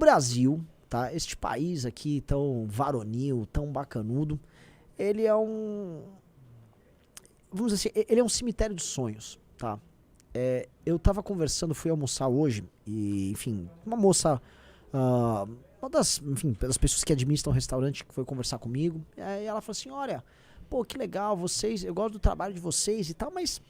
Brasil, tá? Este país aqui tão varonil, tão bacanudo, ele é vamos dizer assim, ele é um cemitério de sonhos, tá? Eu tava conversando, fui almoçar hoje, e, enfim, uma moça, uma das pessoas que administram o restaurante que foi conversar comigo, e aí ela falou assim, olha, pô, que legal, vocês, eu gosto do trabalho de vocês e tal, mas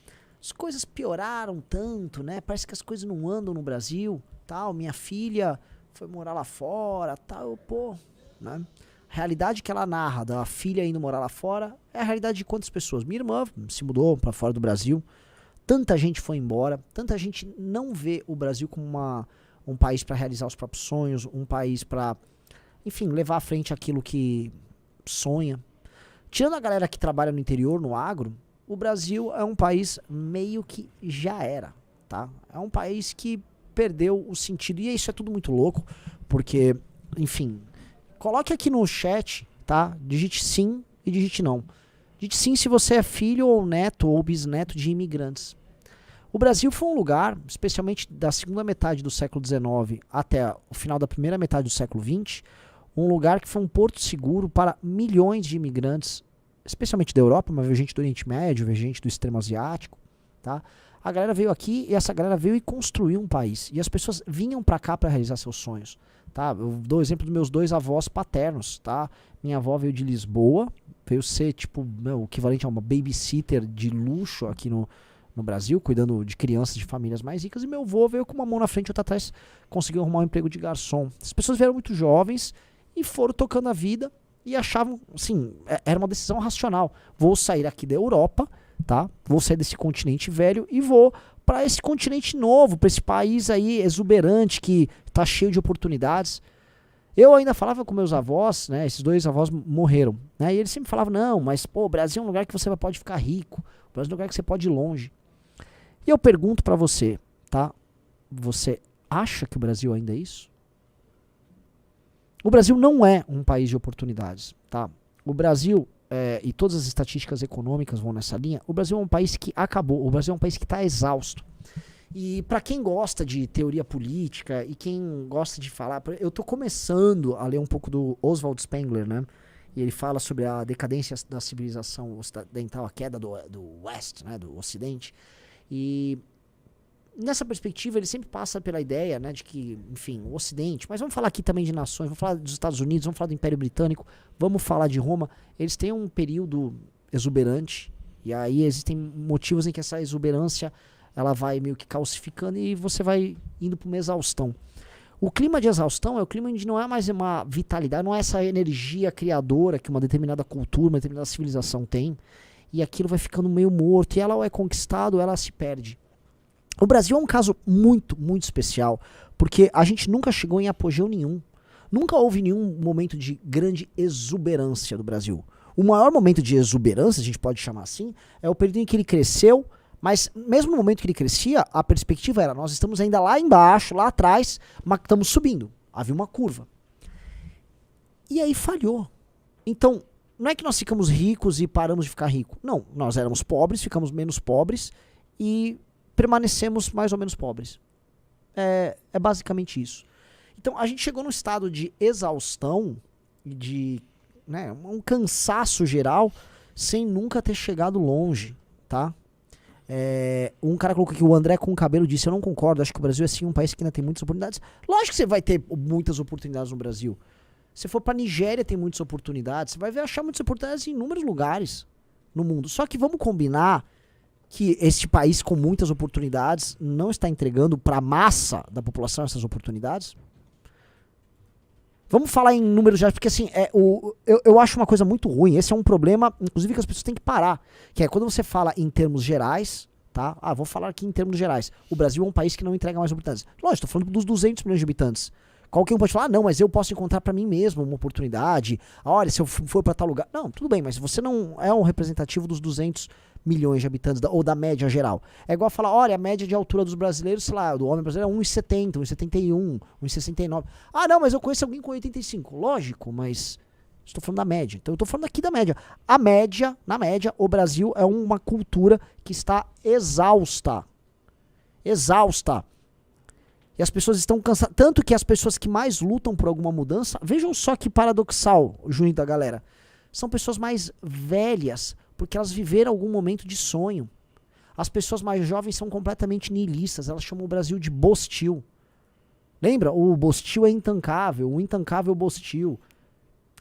as coisas pioraram tanto, né? Parece que as coisas não andam no Brasil, tal, minha filha foi morar lá fora, tal, pô, né? A realidade que ela narra da filha indo morar lá fora é a realidade de quantas pessoas? Minha irmã se mudou pra fora do Brasil, tanta gente foi embora, tanta gente não vê o Brasil como um país pra realizar os próprios sonhos, um país pra, enfim, levar à frente aquilo que sonha. Tirando a galera que trabalha no interior, no agro, o Brasil é um país meio que já era, tá? É um país que perdeu o sentido, e isso é tudo muito louco, porque, enfim, coloque aqui no chat, tá? Digite sim e digite não. Digite sim se você é filho ou neto ou bisneto de imigrantes. O Brasil foi um lugar, especialmente da segunda metade do século XIX até o final da primeira metade do século XX, um lugar que foi um porto seguro para milhões de imigrantes, especialmente da Europa, mas veio gente do Oriente Médio, veio gente do extremo asiático, tá? A galera veio aqui e essa galera veio e construiu um país. E as pessoas vinham pra cá pra realizar seus sonhos, tá? Eu dou o exemplo dos meus dois avós paternos, tá? Minha avó veio de Lisboa, veio ser tipo o equivalente a uma babysitter de luxo aqui no Brasil, cuidando de crianças de famílias mais ricas, e meu avô veio com uma mão na frente e outra atrás, conseguiu arrumar um emprego de garçom. As pessoas vieram muito jovens e foram tocando a vida e achavam, assim, era uma decisão racional. Vou sair aqui da Europa, tá? Vou sair desse continente velho e vou para esse continente novo, para esse país aí exuberante que tá cheio de oportunidades. Eu ainda falava com meus avós, né? Esses dois avós morreram, né? E eles sempre falavam, não, mas pô, o Brasil é um lugar que você pode ficar rico, o Brasil é um lugar que você pode ir longe. E eu pergunto para você, tá? Você acha que o Brasil ainda é isso? O Brasil não é um país de oportunidades, tá? O Brasil, e todas as estatísticas econômicas vão nessa linha, o Brasil é um país que acabou, o Brasil é um país que está exausto. E para quem gosta de teoria política e quem gosta de falar, eu tô começando a ler um pouco do Oswald Spengler, né? E ele fala sobre a decadência da civilização ocidental, a queda do West, né? Do Ocidente. E nessa perspectiva, ele sempre passa pela ideia, né, de que, enfim, o Ocidente, mas vamos falar aqui também de nações, vamos falar dos Estados Unidos, vamos falar do Império Britânico, vamos falar de Roma, eles têm um período exuberante, e aí existem motivos em que essa exuberância, ela vai meio que calcificando e você vai indo para uma exaustão. O clima de exaustão é o clima onde não é mais uma vitalidade, não é essa energia criadora que uma determinada cultura, uma determinada civilização tem, e aquilo vai ficando meio morto, e ela ou é conquistado ou ela se perde. O Brasil é um caso muito, muito especial, porque a gente nunca chegou em apogeu nenhum. Nunca houve nenhum momento de grande exuberância do Brasil. O maior momento de exuberância, a gente pode chamar assim, é o período em que ele cresceu, mas mesmo no momento que ele crescia, a perspectiva era, nós estamos ainda lá embaixo, lá atrás, mas estamos subindo. Havia uma curva. E aí falhou. Então, não é que nós ficamos ricos e paramos de ficar ricos. Não, nós éramos pobres, ficamos menos pobres e permanecemos mais ou menos pobres. É basicamente isso. Então a gente chegou num estado de exaustão, de, né, um cansaço geral, sem nunca ter chegado longe, tá? Um cara colocou aqui, o André com o cabelo disse, eu não concordo, acho que o Brasil é sim um país que ainda tem muitas oportunidades. Lógico que você vai ter muitas oportunidades no Brasil. Se for pra Nigéria tem muitas oportunidades, você vai achar muitas oportunidades em inúmeros lugares no mundo. Só que vamos combinar que este país com muitas oportunidades não está entregando para a massa da população essas oportunidades? Vamos falar em números gerais, porque assim, eu acho uma coisa muito ruim, esse é um problema, inclusive, que as pessoas têm que parar, que é quando você fala em termos gerais, tá? Vou falar aqui em termos gerais, o Brasil é um país que não entrega mais oportunidades. Lógico, estou falando dos 200 milhões de habitantes. Qualquer um pode falar, não, mas eu posso encontrar para mim mesmo uma oportunidade, olha, se eu for para tal lugar. Não, tudo bem, mas você não é um representativo dos 200 milhões de habitantes, ou da média geral. É igual falar, olha, a média de altura dos brasileiros, sei lá, do homem brasileiro é 1,70, 1,71, 1,69. Ah, não, mas eu conheço alguém com 85. Lógico, mas estou falando da média. Então eu estou falando aqui da média. A média, na média, o Brasil é uma cultura que está exausta. Exausta. E as pessoas estão cansadas. Tanto que as pessoas que mais lutam por alguma mudança, vejam só que paradoxal, Júnior da galera. São pessoas mais velhas, porque elas viveram algum momento de sonho. As pessoas mais jovens são completamente nihilistas, elas chamam o Brasil de Bostil. Lembra? O Bostil é intancável, o intancável Bostil.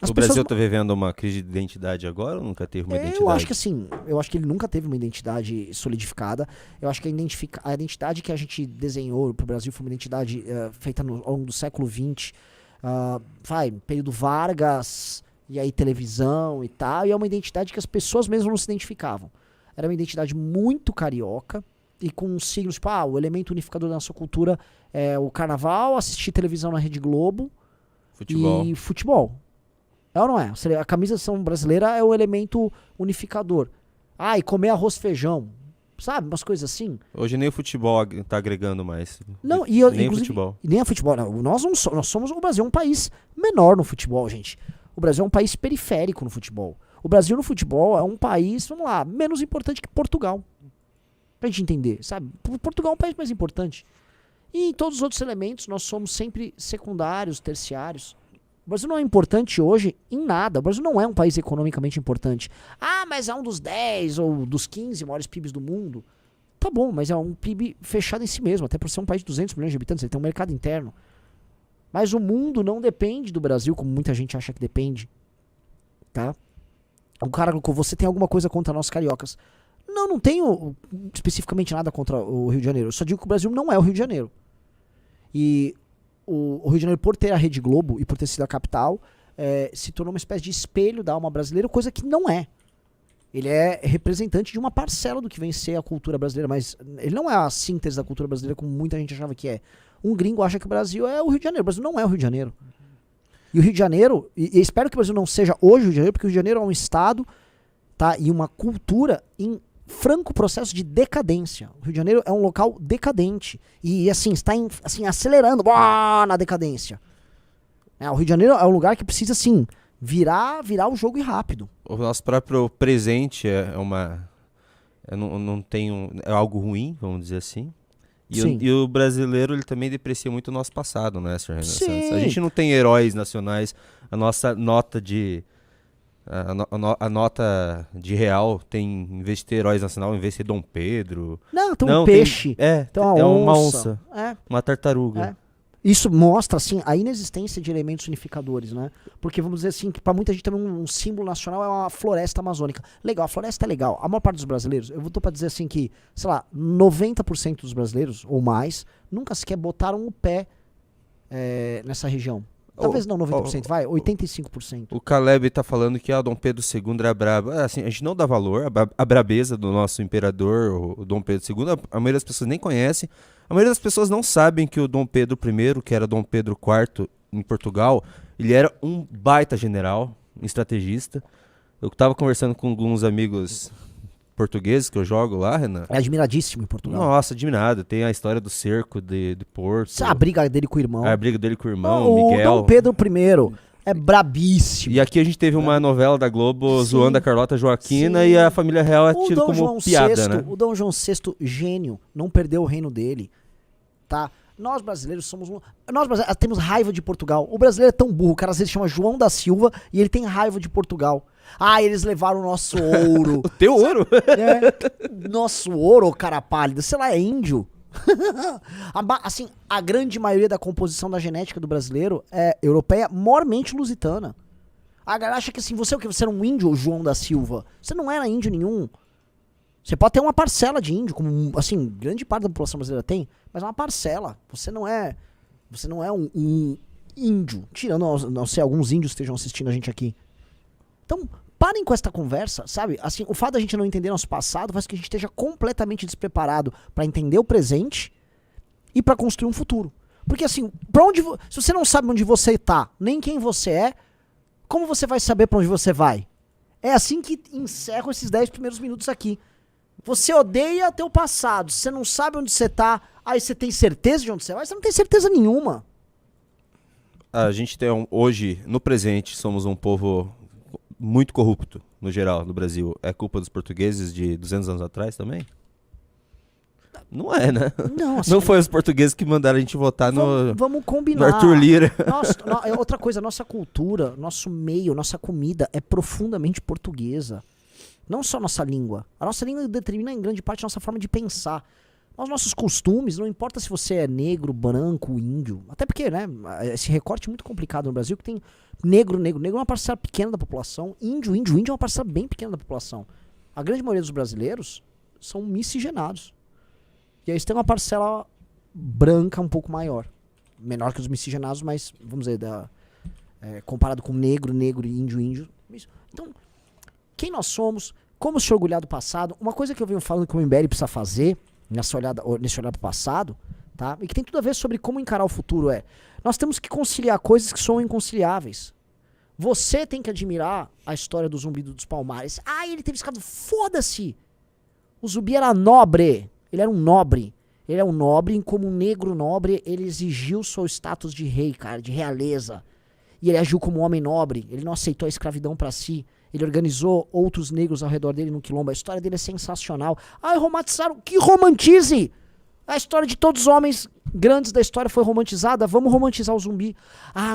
O Brasil está vivendo uma crise de identidade agora ou nunca teve uma identidade? Eu acho que assim, eu acho que ele nunca teve uma identidade solidificada. Eu acho que a identidade que a gente desenhou para o Brasil foi uma identidade feita ao longo do século XX, período Vargas, e aí televisão e tal, e é uma identidade que as pessoas mesmo não se identificavam. Era uma identidade muito carioca, e com signos, tipo, o elemento unificador da nossa cultura é o carnaval, assistir televisão na Rede Globo e futebol. É ou não é? A camisa da seleção brasileira é o elemento unificador. E comer arroz e feijão. Sabe? Umas coisas assim. Hoje nem o futebol tá agregando mais. Não, nem o futebol. Nem o futebol. Não. Nós somos o Brasil, é um país menor no futebol, gente. O Brasil é um país periférico no futebol. O Brasil no futebol é um país, vamos lá, menos importante que Portugal. Pra gente entender, sabe? Portugal é um país mais importante. E em todos os outros elementos nós somos sempre secundários, terciários. O Brasil não é importante hoje em nada. O Brasil não é um país economicamente importante. Mas é um dos 10 ou dos 15 maiores PIBs do mundo. Tá bom, mas é um PIB fechado em si mesmo. Até por ser um país de 200 milhões de habitantes, ele tem um mercado interno. Mas o mundo não depende do Brasil, como muita gente acha que depende. Tá? O cara colocou, você tem alguma coisa contra nós cariocas? Não tenho especificamente nada contra o Rio de Janeiro. Eu só digo que o Brasil não é o Rio de Janeiro. E o Rio de Janeiro, por ter a Rede Globo e por ter sido a capital, se tornou uma espécie de espelho da alma brasileira, coisa que não é. Ele é representante de uma parcela do que vem ser a cultura brasileira, mas ele não é a síntese da cultura brasileira como muita gente achava que é. Um gringo acha que o Brasil é o Rio de Janeiro. O Brasil não é o Rio de Janeiro. E o Rio de Janeiro, e espero que o Brasil não seja hoje o Rio de Janeiro, porque o Rio de Janeiro é um estado, tá, e uma cultura em franco processo de decadência. O Rio de Janeiro é um local decadente. E assim, está acelerando na decadência. O Rio de Janeiro é um lugar que precisa, assim, virar o jogo e rápido. O nosso próprio presente é algo ruim, vamos dizer assim. E o brasileiro, ele também deprecia muito o nosso passado, né, Sr. Renan Santos? A gente não tem heróis nacionais. A nossa nota de... A nota de real tem, em vez de ter heróis nacional, em vez de ter Dom Pedro... Tem um peixe. Tem uma onça. Uma tartaruga. Isso mostra, assim, a inexistência de elementos unificadores, né? Porque, vamos dizer assim, que pra muita gente também um símbolo nacional é uma floresta amazônica. Legal, a floresta é legal. A maior parte dos brasileiros, eu tô pra dizer assim que, sei lá, 90% dos brasileiros, ou mais, nunca sequer botaram o pé nessa região. Talvez não 90%, 85%. O Caleb tá falando que Dom Pedro II era brabo. Assim, a gente não dá valor à brabeza do nosso imperador, o Dom Pedro II. A maioria das pessoas nem conhece. A maioria das pessoas não sabem que o Dom Pedro I, que era Dom Pedro IV em Portugal, ele era um baita general, um estrategista. Eu tava conversando com alguns amigos portugueses que eu jogo lá, Renan. É admiradíssimo em Portugal. Nossa, admirado. Tem a história do cerco de Porto. A briga dele com o irmão. A briga dele com o irmão, Miguel. O Dom Pedro I é brabíssimo. E aqui a gente teve uma novela da Globo zoando a Carlota Joaquina e a família real é tido como piada, né? O Dom João VI, gênio, não perdeu o reino dele, tá? Nós brasileiros nós brasileiros temos raiva de Portugal. O brasileiro é tão burro, o cara às vezes chama João da Silva e ele tem raiva de Portugal. Eles levaram o nosso ouro. O teu ouro? Nosso ouro, cara pálido. Sei lá, é índio. Assim, a grande maioria da composição da genética do brasileiro é europeia, mormente lusitana. A galera acha que assim, você é o que? Você era um índio, João da Silva. Você não era índio nenhum. Você pode ter uma parcela de índio, como assim, grande parte da população brasileira tem, mas é uma parcela. Você não é um índio. Tirando, não sei, alguns índios que estejam assistindo a gente aqui. Então, parem com esta conversa, sabe? Assim, o fato da gente não entender nosso passado faz com que a gente esteja completamente despreparado para entender o presente e para construir um futuro. Porque assim, se você não sabe onde você tá, nem quem você é, como você vai saber para onde você vai? É assim que encerro esses 10 primeiros minutos aqui. Você odeia teu passado, você não sabe onde você tá, aí você tem certeza de onde você vai? Você não tem certeza nenhuma. A gente tem hoje, no presente, somos um povo muito corrupto, no geral, no Brasil. É culpa dos portugueses de 200 anos atrás também? Não é, né? Não, assim, Não foi os portugueses que mandaram a gente votar vamos no combinar. Arthur Lira. Outra coisa, nossa cultura, nosso meio, nossa comida é profundamente portuguesa. Não só nossa língua. A nossa língua determina em grande parte a nossa forma de pensar. Os nossos costumes, não importa se você é negro, branco, índio. Até porque, né, esse recorte é muito complicado no Brasil, que tem negro é uma parcela pequena da população. Índio é uma parcela bem pequena da população. A grande maioria dos brasileiros são miscigenados. E aí você tem uma parcela branca um pouco maior. Menor que os miscigenados, mas, vamos dizer, comparado com negro, índio. Então, quem nós somos, como se orgulhar do passado. Uma coisa que eu venho falando que o MBL precisa fazer, nesse olhar pro passado, tá? E que tem tudo a ver sobre como encarar o futuro nós temos que conciliar coisas que são inconciliáveis. Você tem que admirar a história do Zumbi dos Palmares. Ele teve escravo. Foda-se! O Zumbi era nobre. Ele era um nobre. Ele é um nobre, e como um negro nobre, ele exigiu seu status de rei, cara, de realeza. E ele agiu como um homem nobre. Ele não aceitou a escravidão pra si. Ele organizou outros negros ao redor dele no quilombo. A história dele é sensacional. Romantizaram. Que romantize! A história de todos os homens grandes da história foi romantizada. Vamos romantizar o Zumbi.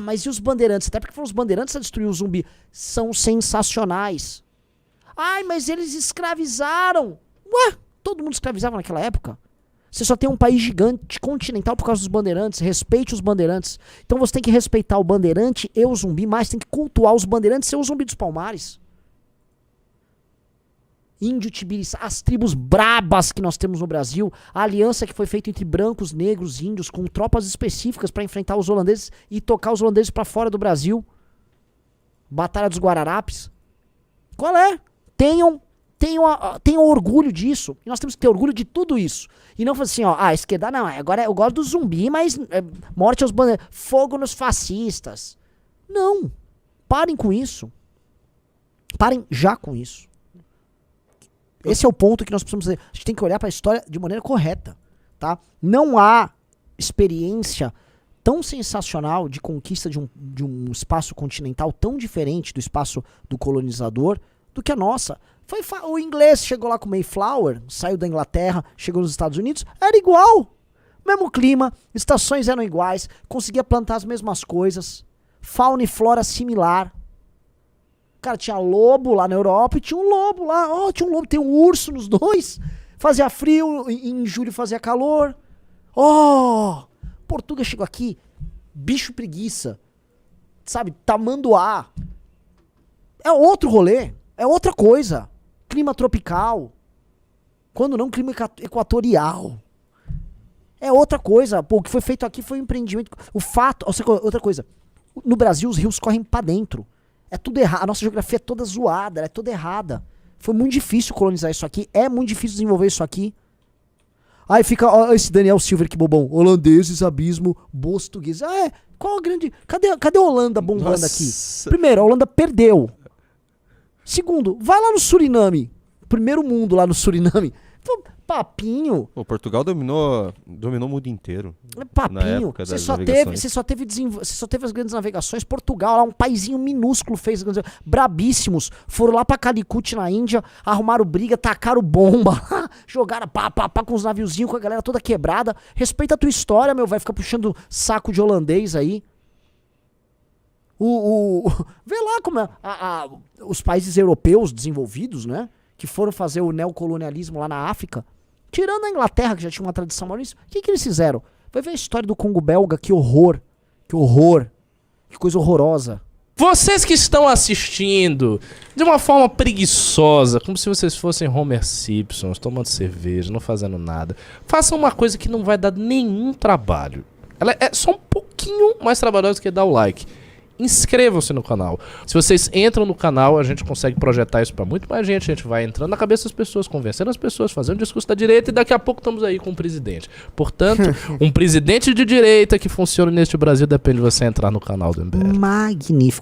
Mas e os bandeirantes? Até porque foram os bandeirantes a destruir o Zumbi. São sensacionais. Mas eles escravizaram. Ué, todo mundo escravizava naquela época. Você só tem um país gigante, continental, por causa dos bandeirantes. Respeite os bandeirantes. Então você tem que respeitar o bandeirante e o Zumbi, mas tem que cultuar os bandeirantes e o Zumbi dos Palmares. Índio, Tibiriçá, as tribos brabas que nós temos no Brasil, a aliança que foi feita entre brancos, negros, índios, com tropas específicas para enfrentar os holandeses e tocar os holandeses para fora do Brasil. Batalha dos Guararapes. Qual é? Tenham orgulho disso. E nós temos que ter orgulho de tudo isso. E não fazer assim, esquerda, não, agora eu gosto do Zumbi, mas morte aos bandeirantes, fogo nos fascistas. Não. Parem com isso. Parem já com isso. Esse é o ponto que nós precisamos fazer. A gente tem que olhar para a história de maneira correta, tá? Não há experiência tão sensacional de conquista de um espaço continental tão diferente do espaço do colonizador do que a nossa. O inglês chegou lá com o Mayflower, saiu da Inglaterra, chegou nos Estados Unidos, era igual. Mesmo clima, estações eram iguais, conseguia plantar as mesmas coisas, fauna e flora similar. Cara, tinha lobo lá na Europa e tinha um lobo lá. Tinha um lobo, tem um urso nos dois. Fazia frio, em julho fazia calor. Portuga chegou aqui, bicho preguiça. Sabe, tamanduá. É outro rolê, é outra coisa. Clima tropical. Quando não, clima equatorial. É outra coisa. Pô, o que foi feito aqui foi um empreendimento. Outra coisa. No Brasil, os rios correm pra dentro. É tudo errado. A nossa geografia é toda zoada, é toda errada. Foi muito difícil colonizar isso aqui. É muito difícil desenvolver isso aqui. Aí fica esse Daniel Silver, que bobão. Holandeses, abismo, português. Qual a grande... Cadê a Holanda bombando aqui? Primeiro, a Holanda perdeu. Segundo, vai lá no Suriname. Primeiro mundo lá no Suriname. Papinho. Portugal dominou o mundo inteiro. Papinho. Você só teve as grandes navegações. Portugal, lá um paizinho minúsculo fez. Brabíssimos. Foram lá pra Calicut, na Índia, arrumaram briga, tacaram bomba lá, jogaram pá com os naviozinhos, com a galera toda quebrada. Respeita a tua história, meu, vai ficar puxando saco de holandês aí. Vê lá como os países europeus desenvolvidos, né? Que foram fazer o neocolonialismo lá na África. Tirando a Inglaterra, que já tinha uma tradição maior nisso, o que eles fizeram? Vai ver a história do Congo belga, que horror. Que coisa horrorosa. Vocês que estão assistindo de uma forma preguiçosa, como se vocês fossem Homer Simpson, tomando cerveja, não fazendo nada, façam uma coisa que não vai dar nenhum trabalho. Ela é só um pouquinho mais trabalhosa que dar o like. Inscrevam-se no canal. Se vocês entram no canal, a gente consegue projetar isso pra muito mais gente. A gente vai entrando na cabeça das pessoas, convencendo as pessoas, fazendo discurso da direita, e daqui a pouco estamos aí com um presidente. Portanto, um presidente de direita que funciona neste Brasil depende de você entrar no canal do MBL. Magnífico.